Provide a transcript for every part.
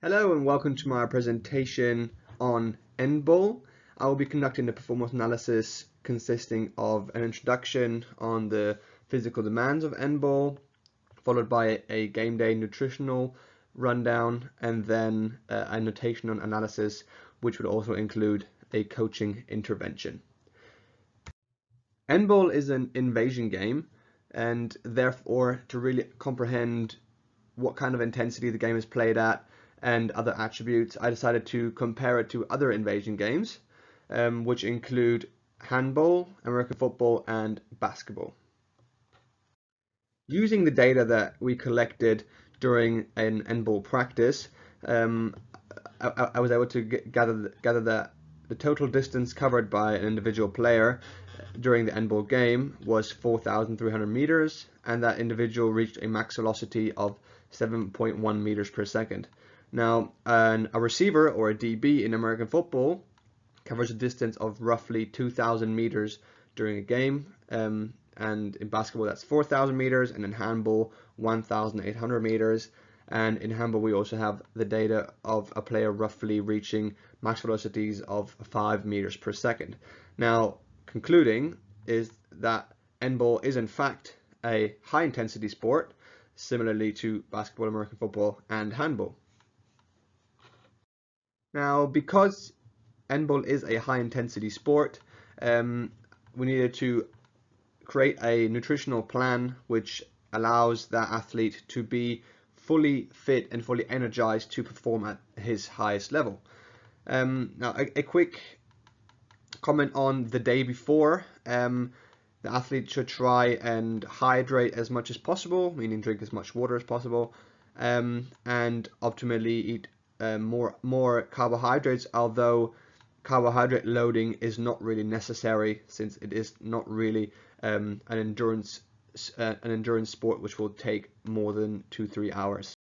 Hello and welcome to my presentation on N-ball. I will be conducting a performance analysis consisting of an introduction on the physical demands of N-ball, followed by a game day nutritional rundown, and then a notational analysis, which would also include a coaching intervention. N-ball is an invasion game, and therefore to really comprehend what kind of intensity the game is played at and other attributes, I decided to compare it to other invasion games, which include handball, American football, and basketball. Using the data that we collected during an N-ball practice, I was able to gather that the total distance covered by an individual player during the N-ball game was 4,300 meters, and that individual reached a max velocity of 7.1 meters per second. Now, a receiver or a DB in American football covers a distance of roughly 2,000 meters during a game, and in basketball that's 4,000 meters, and in handball 1,800 meters. And in handball we also have the data of a player roughly reaching max velocities of 5 meters per second. Now, concluding is that N-ball is in fact a high intensity sport, similarly to basketball, American football, and handball. Now, because N-ball is a high intensity sport, we needed to create a nutritional plan which allows that athlete to be fully fit and fully energized to perform at his highest level. Now, a quick comment on the day before. The athlete should try and hydrate as much as possible, meaning drink as much water as possible, and optimally eat more carbohydrates, although carbohydrate loading is not really necessary since it is not really an endurance sport which will take more than 2-3 hours.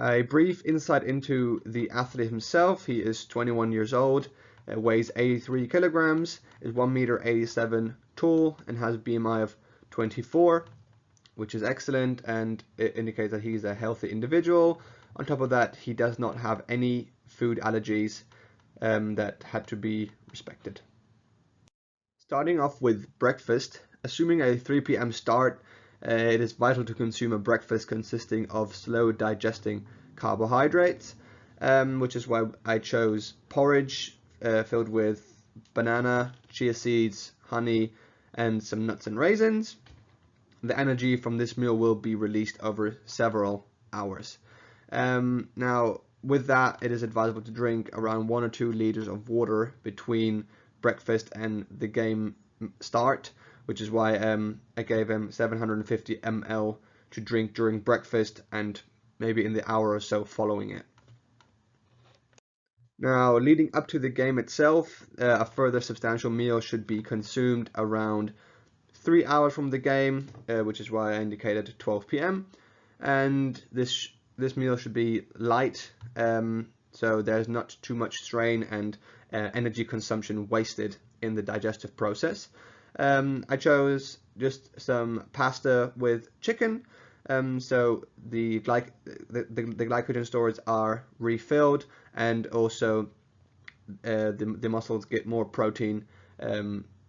A brief insight into the athlete himself. He is 21 years old, weighs 83 kilograms, is 1.87 meters tall, and has a BMI of 24, which is excellent, and it indicates that he's a healthy individual. On top of that, he does not have any food allergies that had to be respected. Starting off with breakfast, assuming a 3 p.m. start, it is vital to consume a breakfast consisting of slow digesting carbohydrates, which is why I chose porridge filled with banana, chia seeds, honey, and some nuts and raisins. The energy from this meal will be released over several hours. Now, with that, it is advisable to drink around 1 or 2 liters of water between breakfast and the game start, which is why I gave him 750 ml to drink during breakfast and maybe in the hour or so following it. Now, leading up to the game itself, a further substantial meal should be consumed around 3 hours from the game, which is why I indicated 12 p.m. And this meal should be light, so there's not too much strain and energy consumption wasted in the digestive process. I chose just some pasta with chicken, so the glycogen stores are refilled, and also the muscles get more protein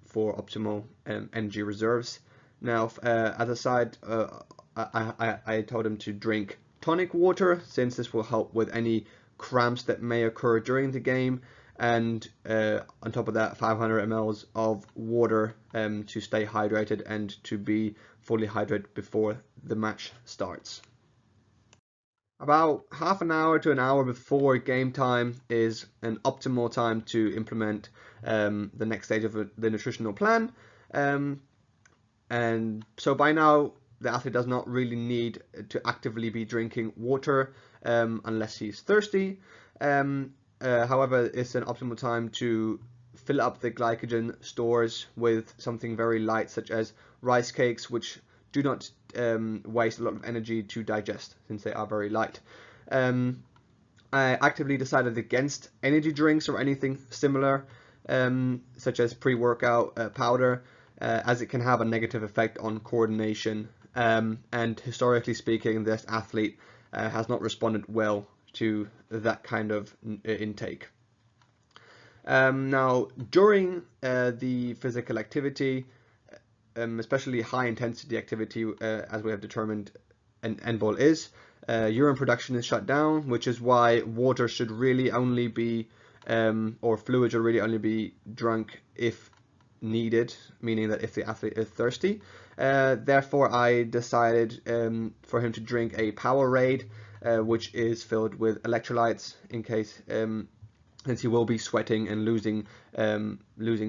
for optimal energy reserves. Now, as a side, I told him to drink tonic water, since this will help with any cramps that may occur during the game, and on top of that, 500 ml of water to stay hydrated and to be fully hydrated before the match starts. About half an hour to an hour before game time is an optimal time to implement the next stage of the nutritional plan, and so by now the athlete does not really need to actively be drinking water unless he's thirsty. However, it's an optimal time to fill up the glycogen stores with something very light, such as rice cakes, which do not waste a lot of energy to digest since they are very light. I actively decided against energy drinks or anything similar, such as pre-workout powder, as it can have a negative effect on coordination. And historically speaking, this athlete has not responded well to that kind of intake. Now, during the physical activity, especially high intensity activity, as we have determined an NBOL is, urine production is shut down, which is why water should really only be, or fluids should really only be drunk if needed, meaning that if the athlete is thirsty. Therefore, I decided for him to drink a Powerade, which is filled with electrolytes, in case since he will be sweating and losing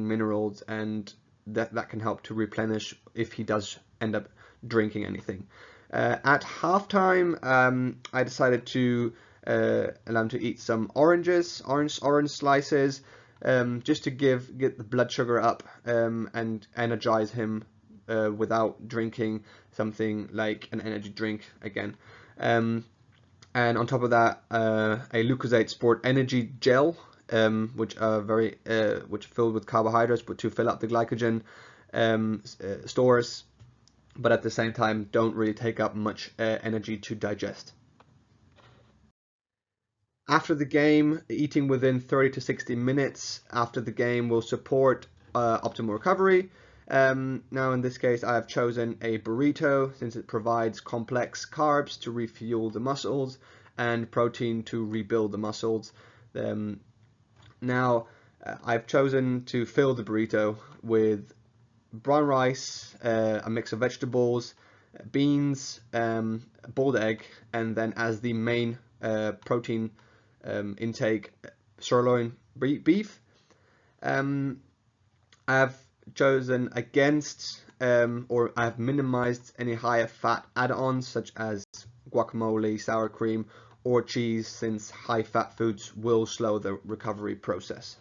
minerals, and that can help to replenish if he does end up drinking anything. At halftime, I decided to allow him to eat some orange slices, just to get the blood sugar up and energize him without drinking something like an energy drink again. And on top of that, a Lucozade Sport Energy gel, which are which are filled with carbohydrates, but to fill up the glycogen stores, but at the same time don't really take up much energy to digest. After the game, eating within 30 to 60 minutes after the game will support optimal recovery. Now in this case I have chosen a burrito since it provides complex carbs to refuel the muscles and protein to rebuild the muscles. Now I've chosen to fill the burrito with brown rice, a mix of vegetables, beans, boiled egg, and then as the main protein intake, sirloin beef. I've chosen against or I've minimized any higher fat add-ons such as guacamole, sour cream, or cheese, since high fat foods will slow the recovery process.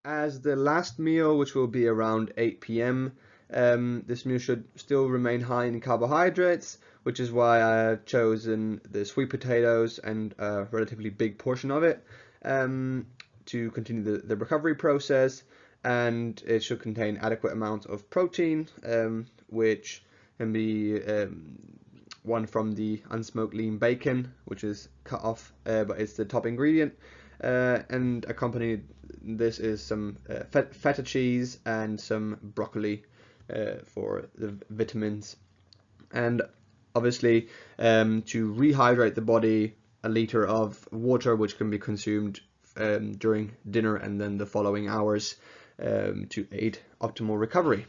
As the last meal, which will be around 8 p.m., this meal should still remain high in carbohydrates, which is why I have chosen the sweet potatoes and a relatively big portion of it to continue the recovery process. And it should contain adequate amounts of protein, which can be one from the unsmoked lean bacon, which is cut off, but it's the top ingredient, and accompanied this is some feta cheese and some broccoli for the vitamins. And obviously, to rehydrate the body, a liter of water, which can be consumed during dinner and then the following hours to aid optimal recovery.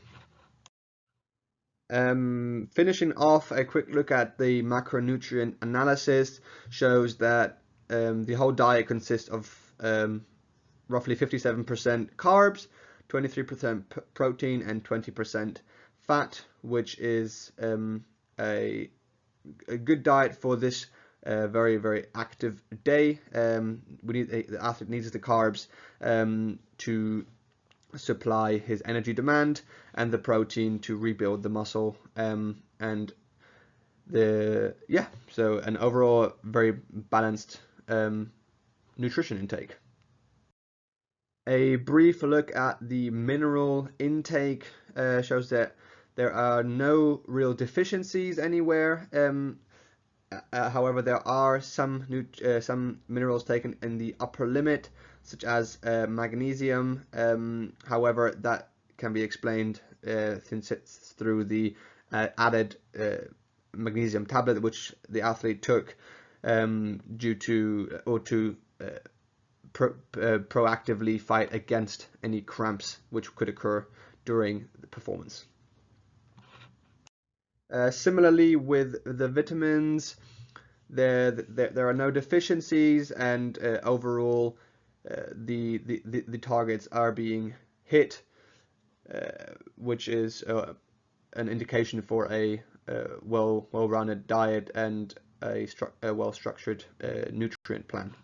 Finishing off, a quick look at the macronutrient analysis shows that the whole diet consists of roughly 57% carbs, 23% protein, and 20% fat, which is a good diet for this very, very active day. The athlete needs the carbs to supply his energy demand, and the protein to rebuild the muscle, and so an overall very balanced nutrition intake. A brief look at the mineral intake shows that there are no real deficiencies anywhere. However, there are some minerals taken in the upper limit, such as magnesium. However, that can be explained since it's through the added magnesium tablet which the athlete took due to or to proactively fight against any cramps which could occur during the performance. Similarly with the vitamins, there are no deficiencies, and overall the targets are being hit, which is an indication for a well-rounded diet and a well-structured nutrient plan.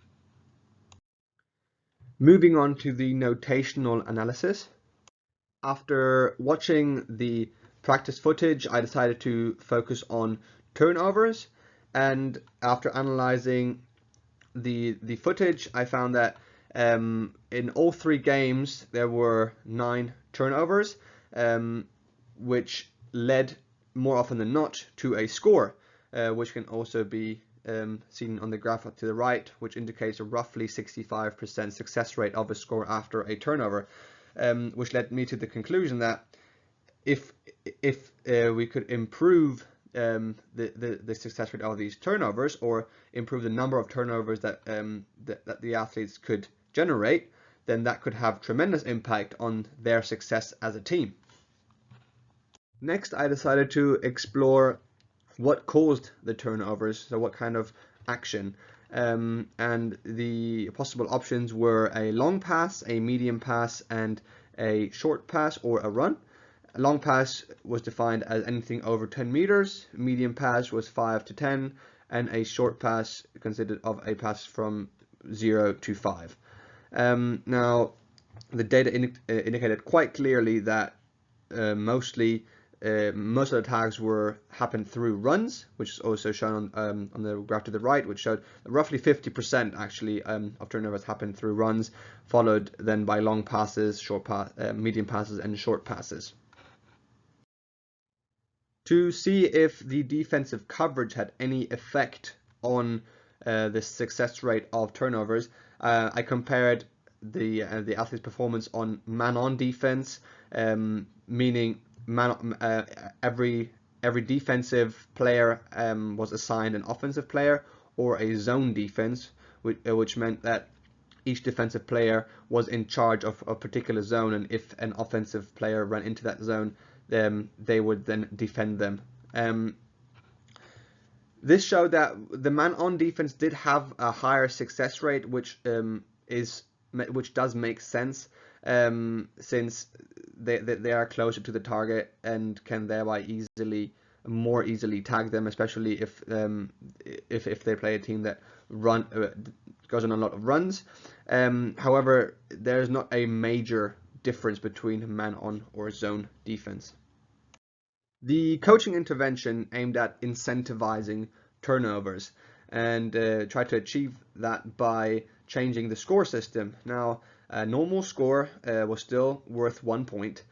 Moving on to the notational analysis. After watching the practice footage, I decided to focus on turnovers, and after analyzing the footage, I found that in all three games there were 9 turnovers, which led more often than not to a score. which can also be seen on the graph to the right, which indicates a roughly 65% success rate of a score after a turnover, which led me to the conclusion that if we could improve the success rate of these turnovers, or improve the number of turnovers that that the athletes could generate, then that could have tremendous impact on their success as a team. Next, I decided to explore what caused the turnovers, so what kind of action. And the possible options were a long pass, a medium pass, and a short pass or a run. A long pass was defined as anything over 10 meters, medium pass was 5 to 10, and a short pass consisted of a pass from 0 to 5. Now, the data indicated quite clearly that most of the tags happened through runs, which is also shown on the graph to the right, which showed that roughly 50% actually of turnovers happened through runs, followed then by long passes, medium passes, and short passes. To see if the defensive coverage had any effect on the success rate of turnovers, I compared the athlete's performance on man-on defense, meaning every defensive player was assigned an offensive player, or a zone defense, which meant that each defensive player was in charge of a particular zone, and if an offensive player ran into that zone, they would then defend them. This showed that the man-on defense did have a higher success rate, which does make sense, since they are closer to the target and can thereby more easily tag them, especially if they play a team that goes on a lot of runs. However, there's not a major difference between man-on or zone defense. The coaching intervention aimed at incentivizing turnovers, and tried to achieve that by changing the score system. Now, a normal score was still worth 1 point.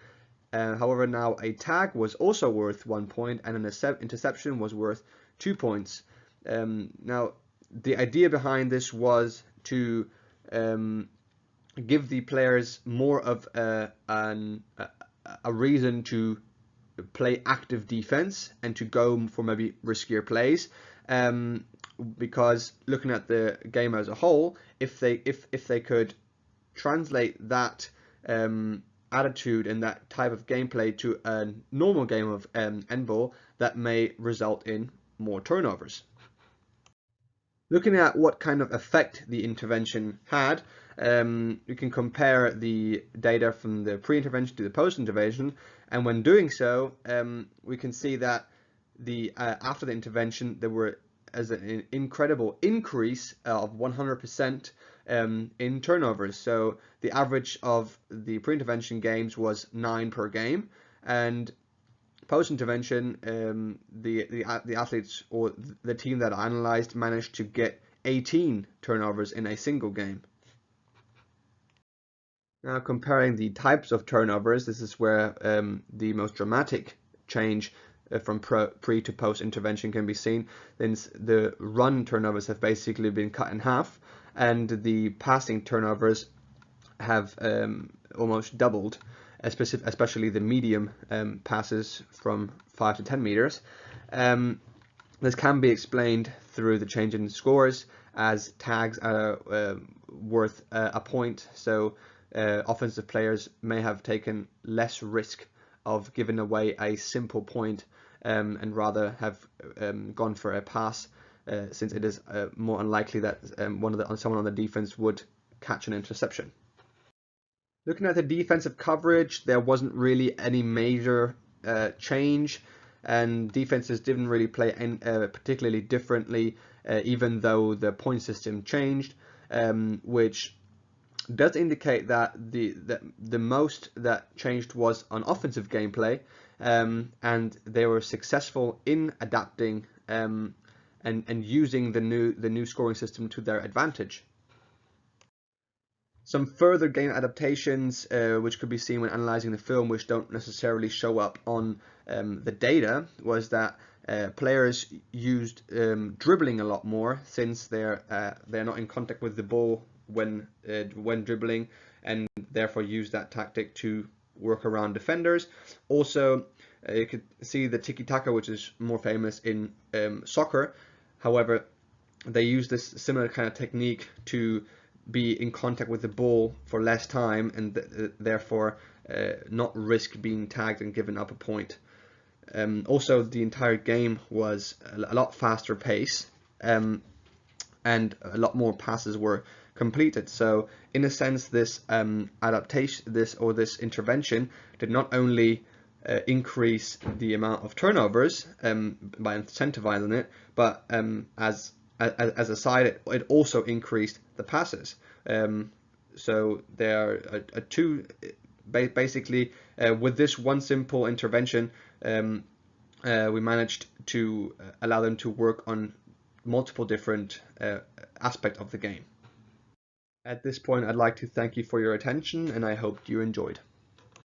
However, now a tag was also worth 1 point, and an interception was worth 2 points. Now, the idea behind this was to give the players more of a reason to play active defense and to go for maybe riskier plays, because looking at the game as a whole, if they could translate that attitude and that type of gameplay to a normal game of endball, that may result in more turnovers. Looking at what kind of effect the intervention had, you can compare the data from the pre-intervention to the post-intervention, and when doing so, we can see that after the intervention there were an incredible increase of 100% in turnovers. So the average of the pre-intervention games was 9 per game, and post-intervention, the athletes, or the team that I analyzed, managed to get 18 turnovers in a single game. Now, comparing the types of turnovers, this is where the most dramatic change from pre to post intervention can be seen, since the run turnovers have basically been cut in half, and the passing turnovers have almost doubled, especially the medium passes from 5 to 10 meters. This can be explained through the change in scores, as tags are worth a point, so offensive players may have taken less risk of giving away a simple point, and rather have gone for a pass, since it is more unlikely that someone on the defense would catch an interception. Looking at the defensive coverage, there wasn't really any major change, and defenses didn't really play particularly differently, even though the point system changed, which does indicate that the most that changed was on offensive gameplay, and they were successful in adapting and using the new scoring system to their advantage. Some further game adaptations, which could be seen when analyzing the film, which don't necessarily show up on the data, was that players used dribbling a lot more, since they're not in contact with the ball when dribbling, and therefore use that tactic to work around defenders. Also, you could see the tiki-taka, which is more famous in soccer. However, they use this similar kind of technique to be in contact with the ball for less time, and therefore not risk being tagged and given up a point. Also, the entire game was a lot faster pace, and a lot more passes were completed. So in a sense, this adaptation, this intervention did not only increase the amount of turnovers by incentivizing it, but as a side, it also increased the passes. So there are two, basically, with this one simple intervention, we managed to allow them to work on multiple different aspects of the game. At this point, I'd like to thank you for your attention, and I hope you enjoyed.